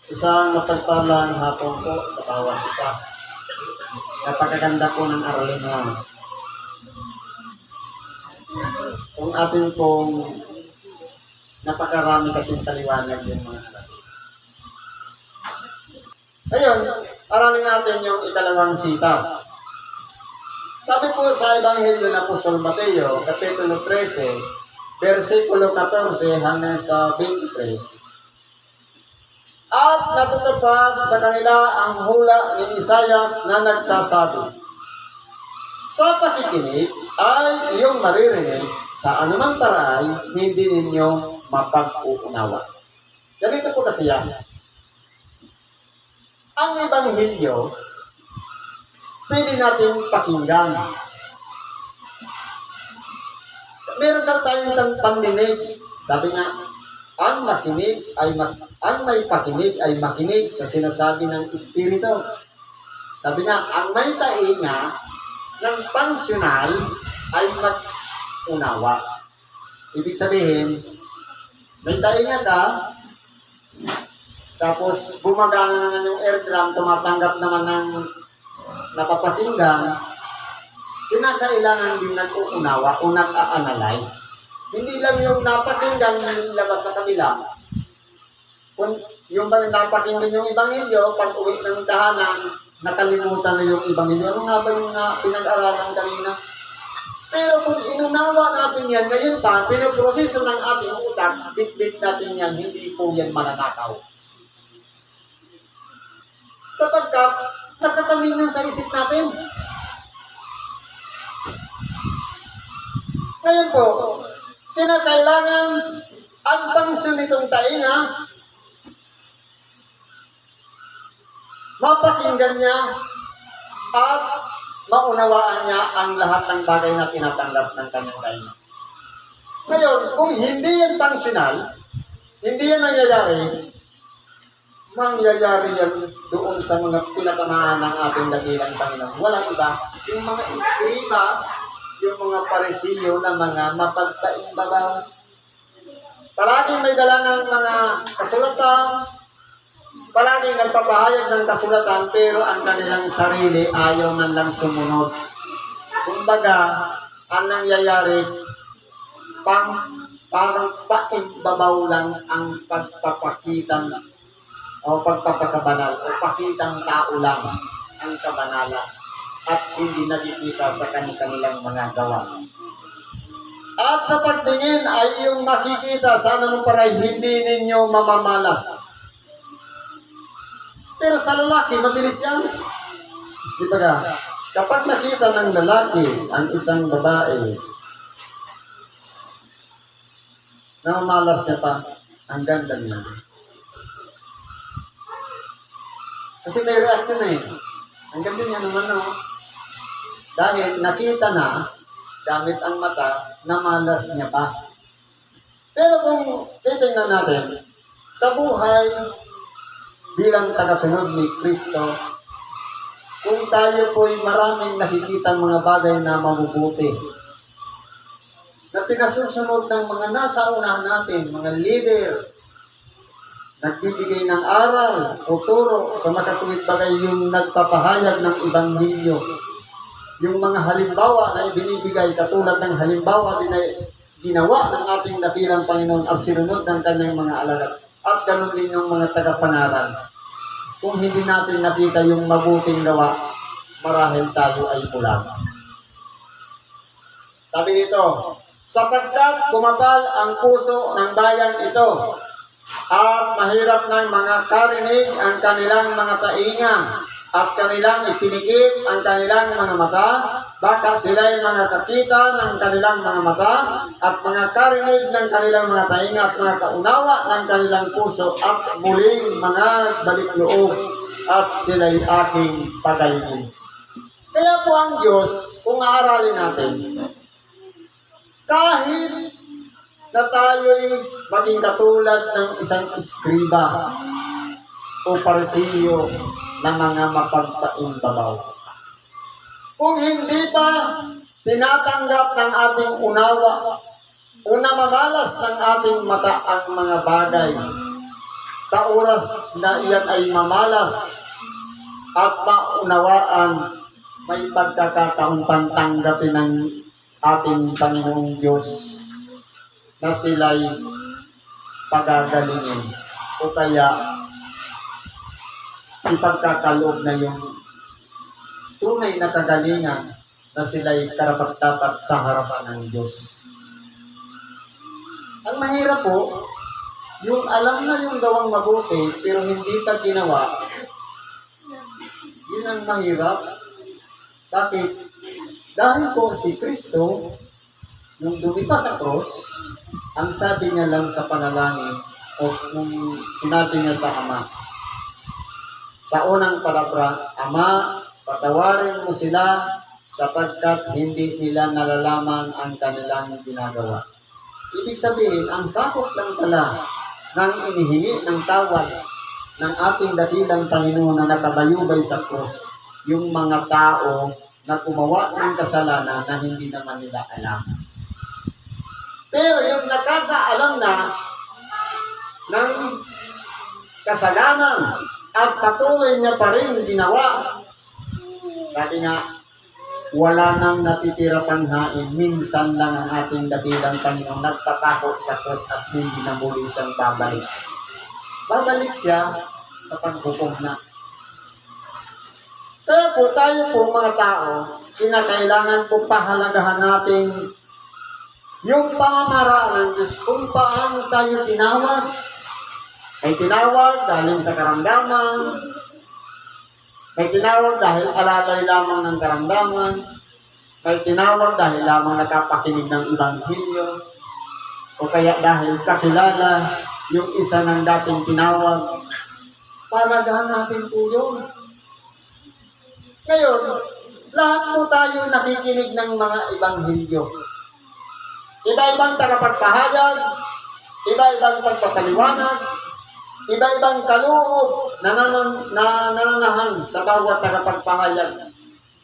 Isang mapagpalang hapon po sa bawat isa. Napakaganda po ng aralin na kung atin pong napakarami kasing kaliwanag yung mga aralin. Ngayon, aralin natin yung ikalawang sitas. Sabi po sa Ebanghelyo ng Apostol Mateo, Kapitulo 13, versikulo 14 hanggang sa 23. At natutupad sa kanila ang hula ni Isaias na nagsasabi, sa pakikinig ay iyong maririnig, sa anumang paraan hindi ninyo mapag-uunawa. Ganito po kasi yan. Ang Ebanghelyo, pwede natin pakinggan. Meron daw tayong pandinig. Sabi nga, ang may pakinig ay makinig sa sinasabi ng Espiritu. Sabi nga, ang may tainga ng pangsyonal ay mag-unawa. Ibig sabihin, may tainga ka, tapos bumagana naman yung eardrum, tumatanggap naman ng napapakinggan, kinakailangan din nag-uunawa o nag-a-analyze. Hindi lang yung napakinggan labas sa kabila. Kung yung napakinggan yung Ebanghelyo, pag uwi ng tahanan, nakalimutan na yung Ebanghelyo. Ano nga ba yung pinag-aralan kanina? Pero kung inunawa natin yan, ngayon pa, pinoproseso ng ating utak, bit-bit natin yan, hindi po yan mananakaw. Sapagkat, nakatanim nun sa isip natin. Ngayon po, kinakailangan ang pangsyon nitong tainga, mapakinggan niya at maunawaan niya ang lahat ng bagay na tinatanggap ng kanyang tainga. Ngayon, kung hindi yan pangsyonal, hindi yan mangyayari yan doon sa mga pinapamahan ng ating dakilang Panginoon. Walang iba, yung mga iskriba, yung mga parisiyo na mga mapagpaimbabaw. Palaging may dala ng mga kasulatan, palaging nagpapahayag ng kasulatan, pero ang kanilang sarili ayaw man lang sumunod. Kumbaga, ang nangyayari, parang paimbabaw lang ang pagpapakitang o pagpapakabanal o pakitang tao lang ang kabanalan at hindi nakikita sa kanilang mga gawa. At sa pagtingin ay iyong makikita sa anumang paraan hindi ninyo mamamalas. Pero sa lalaki, mabilis yan. Di ba ka? Kapag nakita ng lalaki ang isang babae, namamalas niya pa, ang ganda niya. Kasi may reaction eh. Ang ganda niya naman, no? Dahil nakita na, gamit ang mata, namalas niya pa. Pero kung titingnan natin, sa buhay bilang tagasunod ni Kristo, kung tayo po'y maraming nakikita mga bagay na mabubuti, na pinasusunod ng mga nasa unahan natin, mga leader, nagbibigay ng aral o turo sa makatuwid bagay yung nagpapahayag ng Ebanghelyo. Yung mga halimbawa na ibinibigay katulad ng halimbawa din na ginawa ng ating dakilang Panginoon at sinunod ng kanyang mga alagad. At ganun din yung mga tagapangaral. Kung hindi natin nakita yung mabuting gawa, marahil tayo ay bulag. Sabi dito, sapagkat kumapal ang puso ng bayang ito, at mahirap ng mga karinig ang kanilang mga tainga, at kanilang ipinikit ang kanilang mga mata, baka sila'y mga kakita ng kanilang mga mata, at mga karinig ng kanilang mga tainga, at mga kaunawa ng kanilang puso, at muling mga balikloob, at sila'y aking pagalingin. Kaya po ang Diyos, kung aaralin natin, kahit na tayo'y maging katulad ng isang iskriba o parisiyo na mga mapagpaimbabaw. Kung hindi pa tinatanggap ng ating unawa Una, mamalas ng ating mata ang mga bagay. Sa oras na iyan ay mamalas at maunawaan, may pagkakataon tanggapin ng ating Panginoong Diyos na sila'y pagagalingin o kaya ipagkakaloob na yung tunay na kagalingan na sila'y karapat-dapat sa harapan ng Diyos. Ang mahirap po, yung alam na yung gawang mabuti pero hindi pa ginawa, yun ang mahirap. Bakit? Dahil po si Kristo, nung dumipa sa cross, ang sabi niya lang sa panalangin o nung sinabi niya sa Ama, sa unang palabra, Ama, patawarin mo sila sapagkat hindi nila nalalaman ang kanilang ginagawa. Ibig sabihin, ang sakop lang pala ng inihingi ng tawad ng ating dakilang Panginoon na nakabayubay sa cross, yung mga tao na gumawa ng kasalanan na hindi naman nila alam. Pero yung nakakaalam na ng kasalanan at patuloy niya pa rin ginawa, sabi nga, wala nang natitira panghain, minsan lang ang ating dakilang Panginoon nagtatakot sa cross at hindi na muli siyang babalik. Babalik siya sa paghukom na. Kaya po tayo po mga tao, kinakailangan po pahalagahan natin yung pamamaraan ng Diyos kung paano tayo tinawag. Ay tinawag galing sa karamdaman, may tinawag dahil alalay lamang ng karamdaman, may tinawag dahil lamang nakapakinig ng Ebanghelyo, o kaya dahil kakilala yung isa ng dating tinawag. Palagahan natin po yun. Ngayon, lahat po tayo nakikinig ng mga Ebanghelyo. Iba-ibang tagapagpahayag, iba-ibang pagpapaliwanag, iba-ibang kaloob na nananahan sa bawat tagapagpahayag.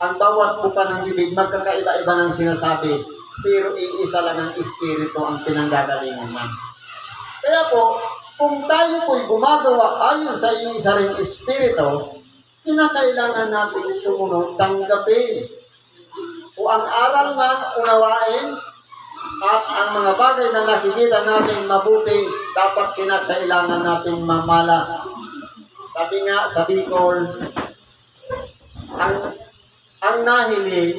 Ang bawat buka ng bibig, magkakaiba-iba ng sinasabi, pero iisa lang ang Espiritu ang pinanggagalingan niya. Kaya po, kung tayo po'y gumagawa ayon sa iisa ring Espiritu, kinakailangan nating sumunod, tanggapin. O ang aral man, unawain, at ang mga bagay na nakikita natin mabuti, dapat kinakailangan natin mamalas. Sabi nga sa Bicol, ang nahiling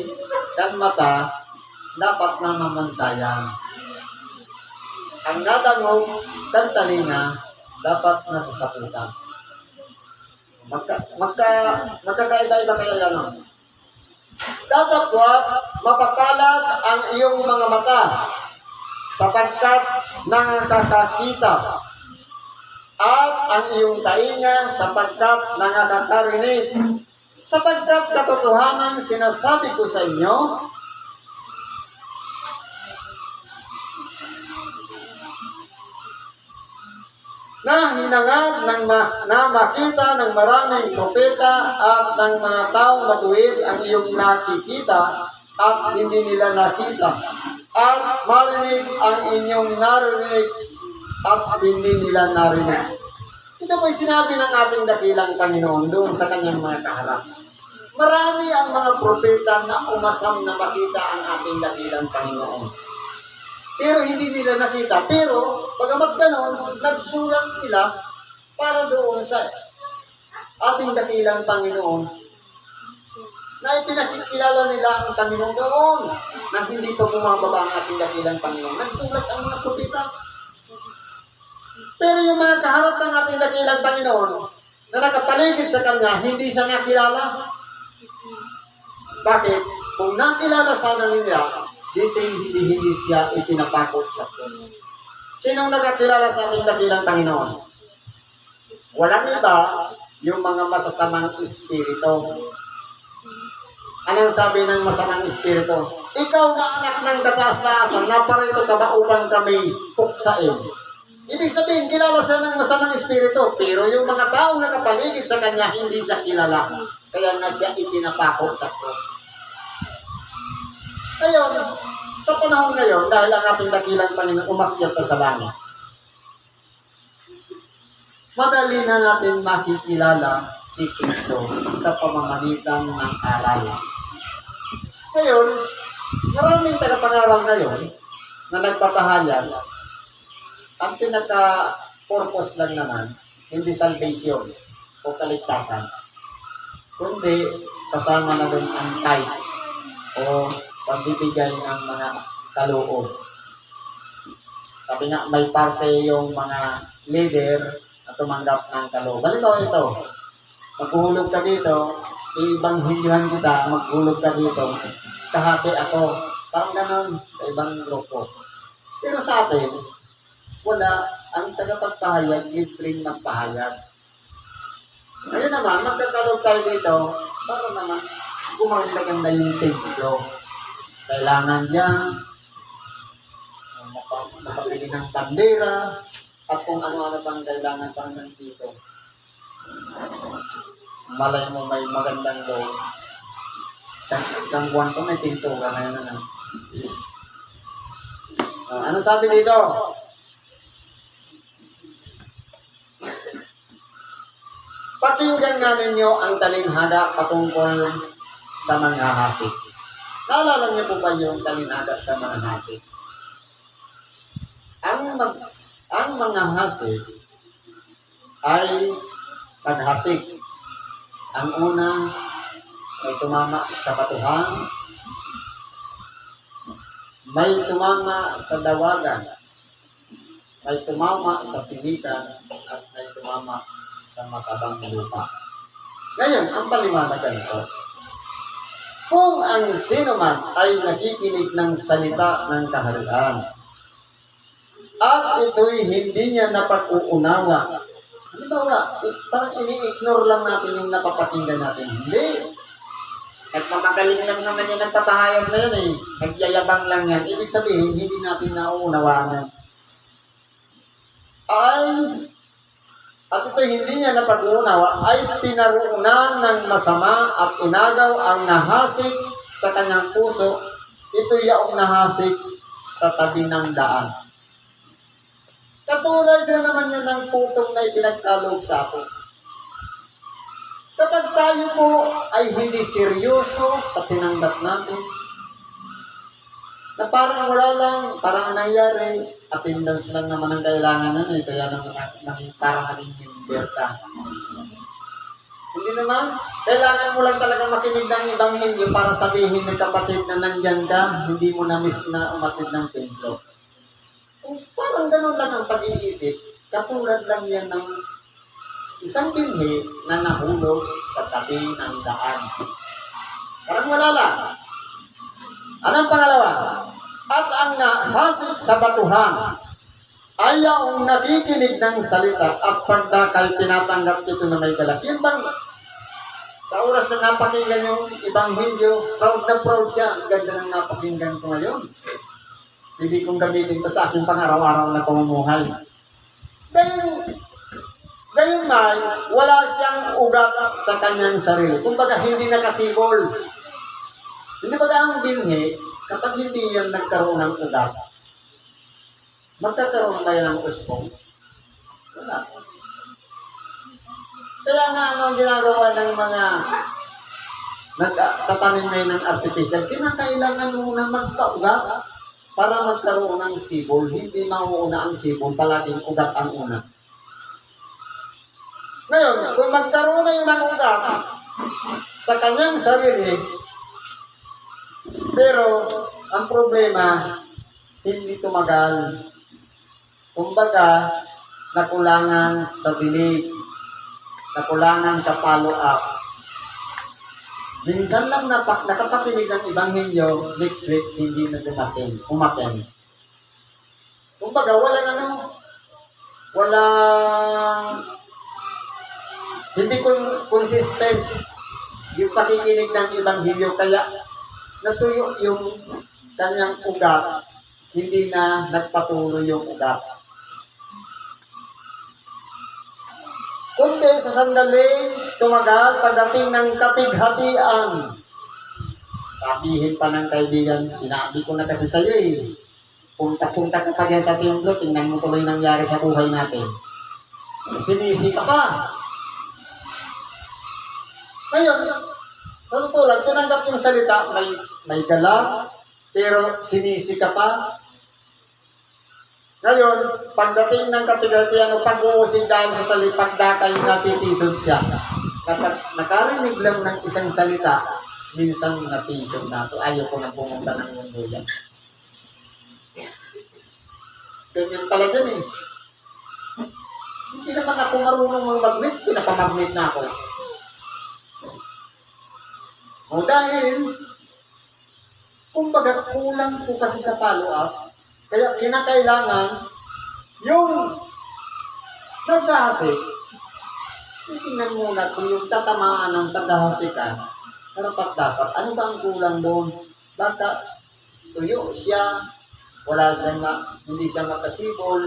kan mata, dapat na mamansayan. Ang nadangog kan talinga, dapat nasasaputan. Magkakaiba-iba kaya yan. Datapwat mapapalad ang iyong mga mata sapagkat nakakakita at ang iyong tainga sapagkat nakakarinig, sapagkat katotohanan sinasabi ko sa inyo, na hinangad na makita ng maraming propeta at ng mga taong matuwid ang iyong nakikita at hindi nila nakita, at marinig ang inyong narinig at hindi nila narinig. Ito po'y sinabi ng ating dakilang Panginoon doon sa kanyang mga kaharap. Marami ang mga propeta na umasam na makita ang ating dakilang Panginoon, pero hindi nila nakita. Pero, bagamat ganon, nagsulat sila para doon sa ating dakilang Panginoon na ipinakikilala nila ang Panginoon doon na hindi pa bumababa ang ating dakilang Panginoon. Nagsulat ang mga propeta. Pero yung mga kaharap ng ating dakilang Panginoon na nakapaligid sa Kanya, hindi siya nakilala. Bakit? Kung nakilala sana nila, hindi siya ipinapakot sa cross. Sinong nakakilala sa ating dakilang Panginoon? Walang iba, yung mga masasamang espiritu. Anong sabi ng masamang espiritu? Ikaw na anak ng kataas-taasan, naparito ka ba upang kami puksain? Ibig sabihin, kilala siya ng masamang espiritu, pero yung mga taong nakapaligid sa kanya, hindi siya kilala. Kaya nga siya ipinapakot sa cross. Ngayon, Sa panahon ngayon, dahil ang ating dakilang Panginoon umakyat na sa langit, madali na natin makikilala si Kristo sa pamamagitan ng aral. Ngayon, maraming tagapangaral ngayon na nagpapahayag, ang pinaka-purpose lang naman, hindi salvation o kaligtasan, kundi kasama na doon ang tithe o pagbibigay ng mga kaloob. Sabi nga, may parte yung mga leader na tumanggap ng kaloob. Halimbawa ito, maghulog ka dito, ibanghilyohan kita, maghulog ka dito, kahati ako. Parang ganon sa ibang grupo. Pero sa atin, wala, ang tagapagpahayag, libreng magpahayag. Ngayon naman, magkakalog tayo dito, para naman gumanda-ganda yung templo. Kailangan diyan makabili ng bandera at kung ano-ano pang kailangan pang nandito. Malay mo may magandang loob. Isang buwan ko may pintura na yun. Ano sabi dito? Pakinggan nga ninyo ang talinhaga patungkol sa mga hasik. Naalala niyo po ba yung talinhaga sa mga hasik? Ang mga hasik ay paghasik. Ang una may tumama sa batuhan, may tumama sa dawagan, may tumama sa tilikan, at may tumama sa matabang lupa. Ngayon, ang paliwanag ganito. Kung ang sino man ay nakikinig ng salita ng kaharian at ito'y hindi niya napag-uunawa, halimbawa, parang ini-ignore lang natin yung napapakinggan natin. Hindi. Nagpapagaling lang naman yan, nagpapahayag na yan eh. Nagyayabang lang yan. Ibig sabihin, hindi natin nauunawaan yan. At ito hindi niya napag-uunawa, ay pinaruunan ng masama at inagaw ang nahasik sa kanyang puso. Ito yaong nahasik sa tabi ng daan. Katulad na naman yan ng putong na ipinagkaloob sa atin. Kapag tayo po ay hindi seryoso sa tinanggap natin, na parang wala lang, parang nangyari, attendance lang naman ang kailangan nun eh, kaya parang naging member ka. Hindi naman, kailangan mo lang talaga makinig ng Ebanghelyo para sabihin ng kapatid na nandyan ka, hindi mo na-miss na umatid ng templo. Kung parang ganun lang ang pag-iisip, katulad lang yan ng isang binhi na nahulog sa tabi ng daan. Parang wala lang. Anong pangalawa? At ang nahasik sa batuhan ay yung nakikinig ng salita at pagdakay tinatanggap ito na may galak. Yun bang sa oras na napakinggan yung Ebanghelyo, proud na proud siya. Ang ganda ng napakinggan ko ngayon. Hindi kong gamitin ito sa aking pang-araw-araw na pamumuhay. Gayon man, wala siyang ugat sa kanyang sarili. Kumbaga, hindi nakasibol. Hindi ba ang binhi, kapag hindi yan nagkaroon ng ugat, magkakaroon ba yan ng usbong? Wala. Kaya nga ano ang ginagawa ng mga nagtatanim ngayon ng artificial, kinakailangan muna magkaugat para magkaroon ng sibol. Hindi mauuna ang sibol, palaging ugat ang una. Ngayon, kung magkaroon na yun ng ugat sa kanyang sarili, pero ang problema, hindi tumagal. Kumbaga, nakulangan sa dilig, nakulangan sa follow-up. Minsan lang nakapakinig ng Ebanghelyo, next week hindi na umaten. Kumbaga, hindi consistent yung pakikinig ng Ebanghelyo, kaya natuyo yung kanyang ugat, hindi na nagpatuloy yung ugat. Kundi sa sandaling tumagal pagdating ng kapighatian. Sabihin pa ng kaibigan, sinabi ko na kasi sa'yo eh. Punta-punta ka pa dyan sa templo, tingnan mo tuloy nangyari sa buhay natin. Sinisi ka pa. Ngayon, sa totoo lang, tinanggap yung salita, may gala, pero sinisi ka pa. Ngayon, pagdating ng kapigatian o pag-uusig dahil sa salita, pagdakay natitisod siya. Kapag nakarinig lang ng isang salita, minsan natisod na ito. Ayaw ko na pumunta ng mundo yan. Ganyan pala dyan eh. Hindi naman ako marunong mag-magnet, pinapamagnet na ako. O dahil, kumbaga kulang po kasi sa follow-up, kaya kinakailangan yung nagkahasik, titingnan muna kung yung tatamaan ng paghahasikan, karapat dapat, ano ba ang kulang doon? Baka tuyo siya, hindi siya makasibol,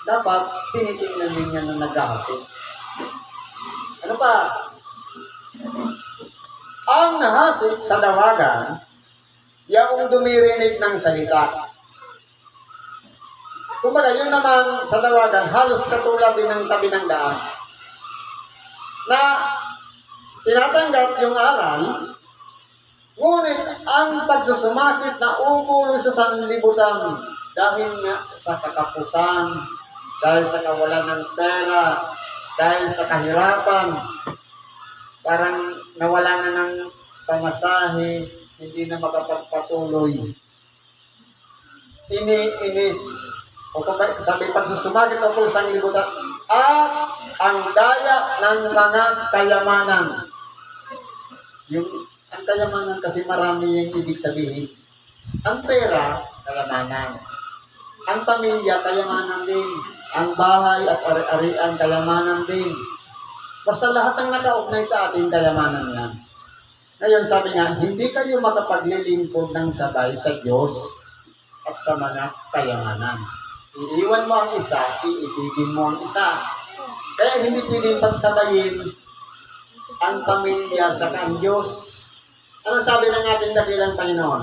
dapat tinitingnan din niya na naghahasik. Ano pa? Ang nahasik sa dawagan, yaong dumirinig ng salita. Kumbaga, yun naman sa dawagan, halos katulad din ng tabi ng daan. Na tinatanggap yung aral, ngunit ang pagsusumakit na umulo sa sanlibutan dahil nga sa katapusan, dahil sa kawalan ng pera, dahil sa kahirapan, parang nawala na ng pamasahe, hindi na makapagpatuloy. Iniinis, o sabi pagsusumagit o kung sang libutan, at ang daya ng mga kayamanan. Ang kayamanan kasi marami yung ibig sabihin. Ang pera, kayamanan. Ang pamilya, kayamanan din. Ang bahay at ari-arian, kayamanan din. Basta lahat ng nakaugnay sa atin, kayamanan yan. Ngayon sabi nga, hindi kayo makapaglilingkod ng sabay sa Diyos at sa mga kayamanan. Iiwan mo ang isa, iibigin mo ang isa. Kaya hindi pwedeng pagsabayin ang pamilya sa ang Diyos. Ano sabi ng ating dakilang Panginoon?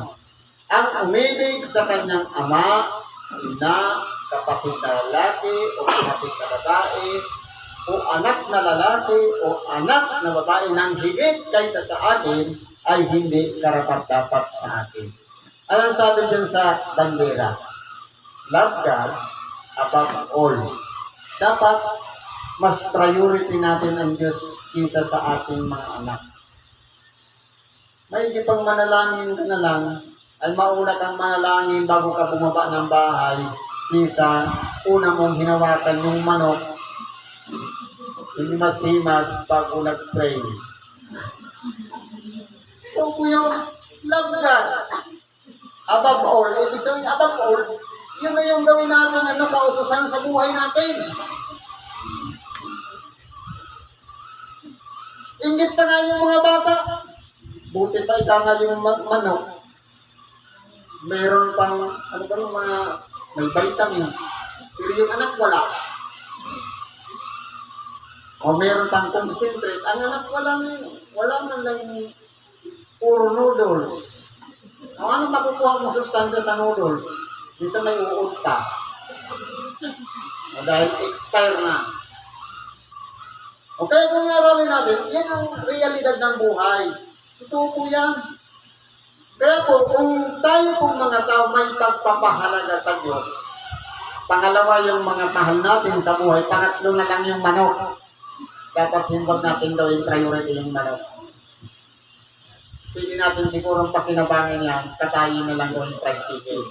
Ang umibig sa kanyang ama, ina, kapatid na lalaki o kapatid na babae, o anak na lalaki o anak na babae nang higit kaysa sa akin ay hindi karapat-dapat sa akin. Ano sabi dyan sa bandera? Love God above all. Dapat mas priority natin ang Diyos kaysa sa ating mga anak. May pang manalangin ka na lang, ay mauna kang manalangin bago ka bumaba ng bahay kaysa una mong hinawakan yung manok, hinimas-himas bago nag-pray. Ito po yung love God above all. Ibig sabihin, above all, yun na yung gawin natin, kautusan sa buhay natin. Inggit pa nga yung mga bata. Buti pa ika nga yung manok. Meron pang, may vitamins. Pero yung anak wala. O meron pang concentrate. Ang anak wala man lang puro noodles. O ano makukuha mong sustansya sa noodles? Minsan may uod ka. O dahil expire na. O kaya kung aralin natin, yan ang realidad ng buhay. Totoo po yan. Kaya po, kung tayo pong mga tao may pagpapahalaga sa Diyos, pangalawa yung mga mahal natin sa buhay, pangatlo na lang yung manok. Dapat himbag natin gawin priority yung manok. Pwede natin sigurong pakinabangan yan, katayin na lang gawin fried chicken.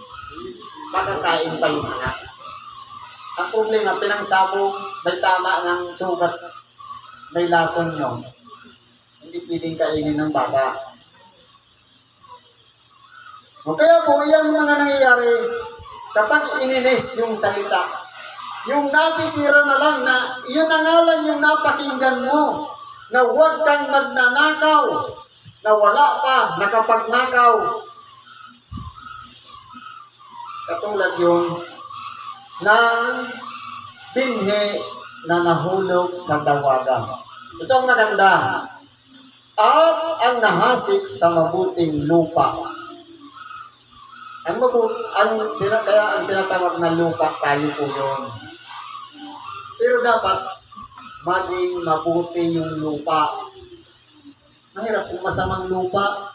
Makakain pa yung anak. Ang problema, pinangsabong, may tama ng sugat, may lason yun. Hindi pwedeng kainin ng bata. O kaya po, yan mga nangyayari kapag ininis yung salita. Yung natitira na lang na, yun na nga lang yung napakinggan mo, na huwag kang magnanakaw, na wala pa, nakapagnakaw. Katulad yung ng binhi na nahulog sa dawagan. Ito ang maganda. at ang nahasik sa mabuting lupa. Kaya ang tinatawag na lupa, tayo po yun. Pero dapat maging mabuti yung lupa. Mahirap kung masamang lupa.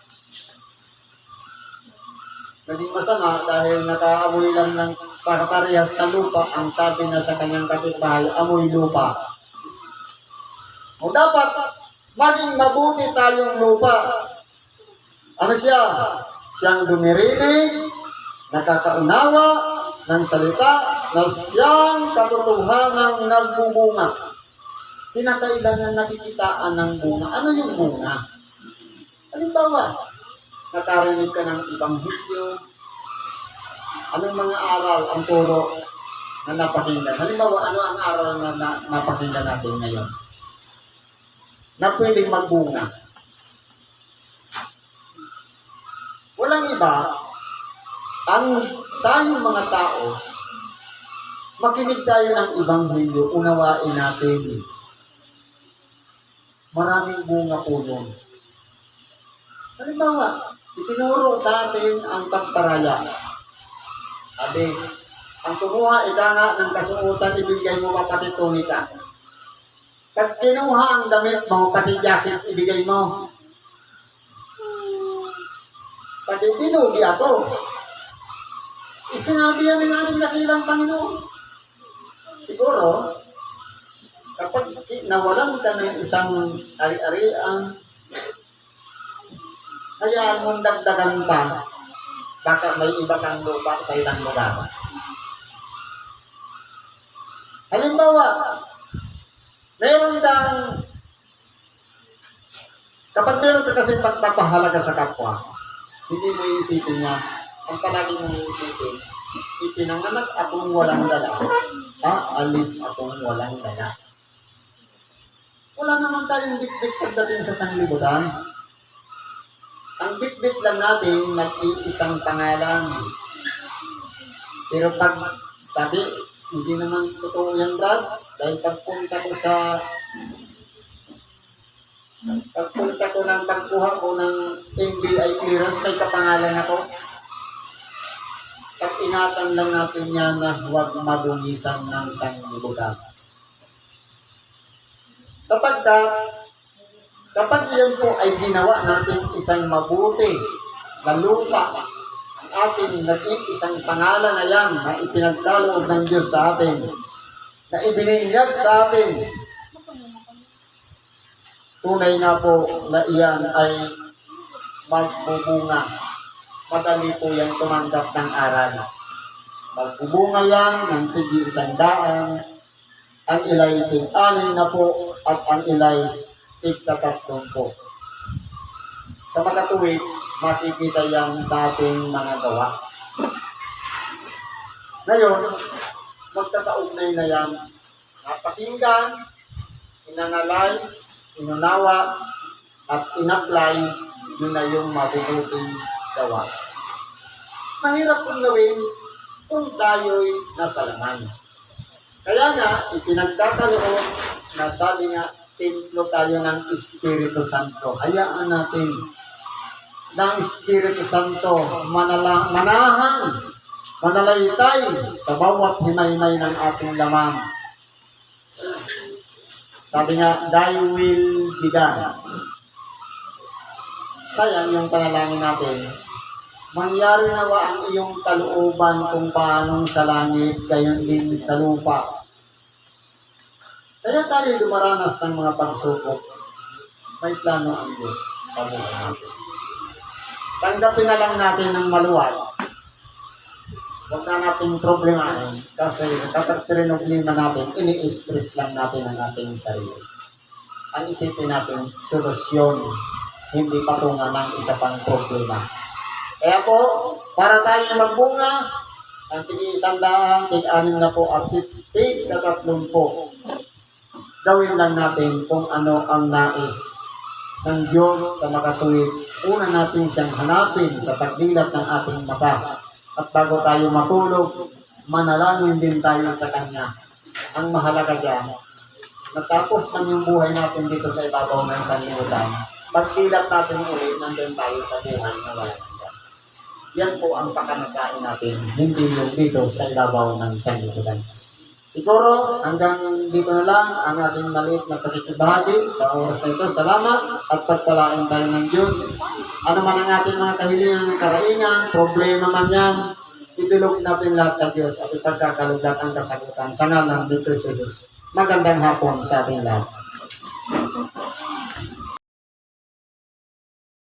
Naging masama dahil nakaamoy lang ng parehas na lupa, ang sabi na sa kanyang kapitbahay, amoy lupa. O dapat maging mabuti tayong lupa. Ano siya? Siyang dumirinig, nakakaunawa ng salita, na siyang katotohanang nagbubunga. Kinakailangan nakikitaan ng bunga. Ano yung bunga? Halimbawa, nakarinig ka ng Ebanghelyo, anong mga aral ang turo na napakinggan? Halimbawa, ano ang aral na napakinggan natin ngayon? Na pwedeng magbunga. Walang iba, ang tayong mga tao, makinig tayo ng Ebanghelyo, unawain natin. Maraming bunga po yun. Halimbawa, itinuro sa atin ang pagparaya. Sabi, ang kumuha ika nga ng kasuotan, ibigay mo pa pati tunika. Pag kinuha ang damit mo, pati jacket, ibigay mo. Sabi, dinugi ako. Isinabi yan ng ating dakilang Panginoon. Siguro, kapag nawalan ka ng isang ari-arian, hayaan mong dagdagan pa, baka may iba kang lupa sa ilang lugar. Halimbawa, meron kang, kapag meron ka kasing pagpapahalaga sa kapwa, hindi mo iisipin niya, ang palagi mong iisipin, ipinanganak akong walang dala, aalis akong walang dala. Wala naman tayong bitbit pagdating sa sanglibutan. Ang bitbit lang natin, nag-iisang pangalan. Pero pag sabi, hindi naman totoo yan, Brad. Dahil pagpunta ko ng pagkuha ko ng NBI clearance, may kapangalan ako. Pag-ingatan lang natin yan na huwag madungisan ng sanglibutan. Sapagkat, kapag iyan po ay ginawa natin isang mabuti na lupa, ang ating nag-iisang pangalan na yan na ipinagkaloob ng Diyos sa atin, na ibininyag sa atin, tunay na po na iyan ay magbubunga. Madali po yan tumanggap ng aral. Magbubunga yan ng tig-100, ang ilay tig-6 na po, at ang ilay tig-3 po. Sa makatuwid, makikita yan sa ating mga gawa. Ngayon, magkakaugnay na yan, napakinggan, inanalyze, inunawa, at in-apply, yun na yung mabubuting gawa. Mahirap kong gawin kung tayo'y nasa laman. Kaya nga, ipinagkakaloob na sabi nga, templo tayo ng Espiritu Santo. Hayaan natin ng Espiritu Santo manahan, manalaytay sa bawat himay-himay ng ating laman. Sabi nga, thy will be done. Sayang yung panalangin natin. Mangyari nawa ang iyong kalooban kung paanong sa langit, gayon din sa lupa. Kaya tayo dumaranas ng mga pagsubok. May plano ang Diyos sa buhay natin. Tanggapin na lang natin ng maluwag. Huwag na natin problemahin kasi kapag problema natin, ini-stress lang natin ang ating sarili. Ang isipin natin, solusyon, hindi patungan ng isa pang problema. Kaya po, para tayo magbunga, ang tig-100, tig-6 na po at tig-3 po. Gawin lang natin kung ano ang nais ng Diyos sa makatuwid. Una natin siyang hanapin sa pagdilat ng ating mata. At bago tayo matulog, manalangin din tayo sa Kanya. Ang mahalaga dyan, natapos man yung buhay natin dito sa ibabaw ng sanlibutan, pagdilat natin ulit, nandun tayo sa buhay na wala hanggan. Yan po ang pakanasain natin, hindi yung dito sa ibabaw ng sanlibutan. Siguro hanggang dito na lang ang ating maliit na pakikibahagi sa oras na ito. Salamat at pagpalain tayo ng Diyos. Ano man ang ating mga kahilingan, karaingan, problema man yan, idulog natin lahat sa Diyos at ipagkakaluglat ang kasagutan sa ngalan ni Kristo Jesus. Magandang hapon sa ating lahat.